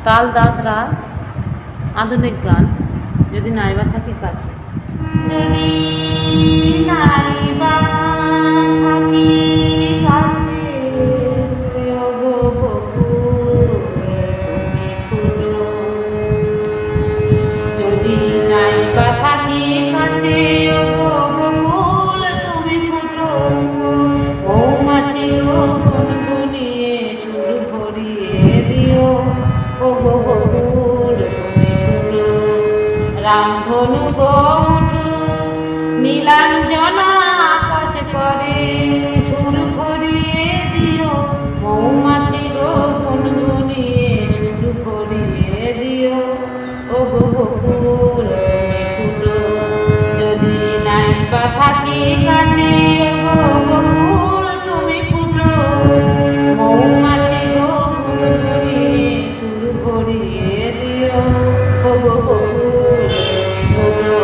কাল দাদরা আধুনিক গান। যদি নাইবা থাকি কাছে, যদি নাইবা থাকি কাছে, ওগো বকুল তুমি ফুলো। যদি নাইবা থাকি কাছে, ওগো বকুল তুমি ফুলো। মৌমাছি গো গুনগুনিয়ে সুর ভরিয়ে দিও, ওগো বকুল তুমি ফুলো। রামধনু গো উঠু, নীলাঞ্জনা আকাশ করে সুর ভরিয়ে দিও। মৌমাছি গো গুনগুনিয়ে সুর ভরিয়ে দিও, ওগো বকুল তুমি ফুলো। যদি নাইবা থাকি কাছে, ওগো বকুল তুমি ফুলো। মৌমাছি গো গুনগুনিয়ে সুর ভরিয়ে দিও, ওগো বকুল তুমি ফুলো।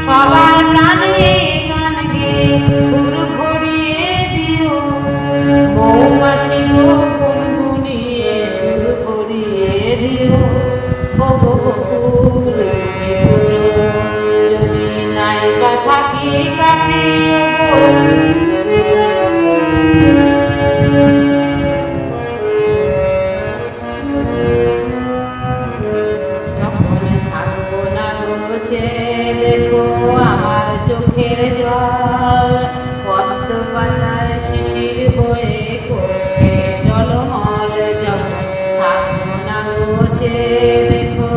সবার প্রাণে গান গেয়ে সুর ভরিয়ে দিও। মৌমাছি গো গুনগুনিয়ে সুর ভরিয়ে দিও, ওগো বকুল তুমি ফুলো। যদি নাইবা থাকি কাছে, যখন থাকবো না গোছে দেখো আমার চোখের জল। পদ্ম পাতায় শিশির বয়ে করছে জলমল। যখন থাকবো না গোছে দেখো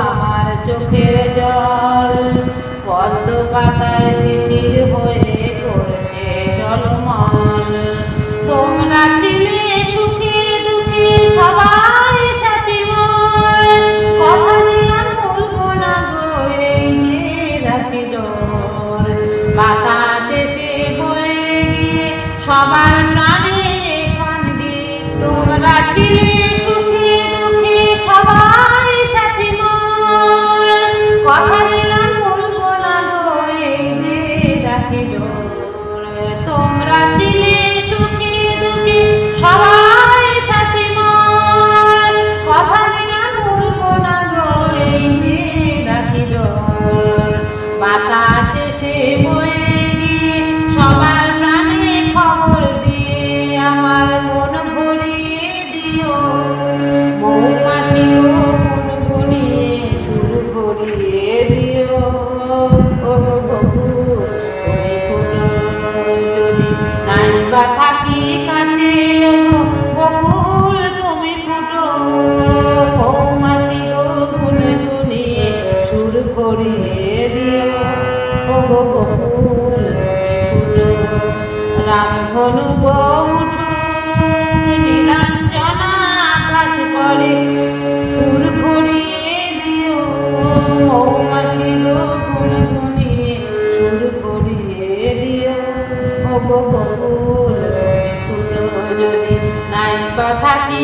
আমার চোখের জল। পদ্ম পাতায় শিশির বয়ে করছে জলমল। তোমরা ছিলে সুখে দুঃখে সবাই সাথী মোর। কথা দিলাম বলবো না গো এই যে রাখি ডোর। বাতাস এসে বয়ে গিয়ে সবার প্রাণে গান গেয়ে। তোমরা ছিলে সুখে দুঃখে সবাই সাথী মোর। কথা দিলাম বলবো না গো এই যে রাখি ডোর। তোমরা ছিলে সুখে দুঃখে সবাই সাথী মোর। কথা দিলাম বলবো না গো এই যে রাখি ডোর। বাতাস এসে বয়ে গিয়ে সবার প্রাণে খবর দিয়ে আমার মন ভরিয়ে দিও। মৌমাছি গো গুনগুনিয়ে সুর ভরিয়ে দিও, ওগো বকুল তুমি ফুলো। যদি নাইবা থাকি কাছে, ওগো বকুল তুমি ফুলো। মৌমাছি গো গুনগুনিয়ে সুর ভরিয়ে দিও, ওগো বকুল তুমি ফুলো। রামধনু গো উঠু, নীলাঞ্জনা আকাশ করে সুর ভরিয়ে দিও। মৌমাছি গো গুনগুনিয়ে সুর ভরিয়ে দিও, ওগো বকুল তুমি ফুলো। যদি নাইবা থাকি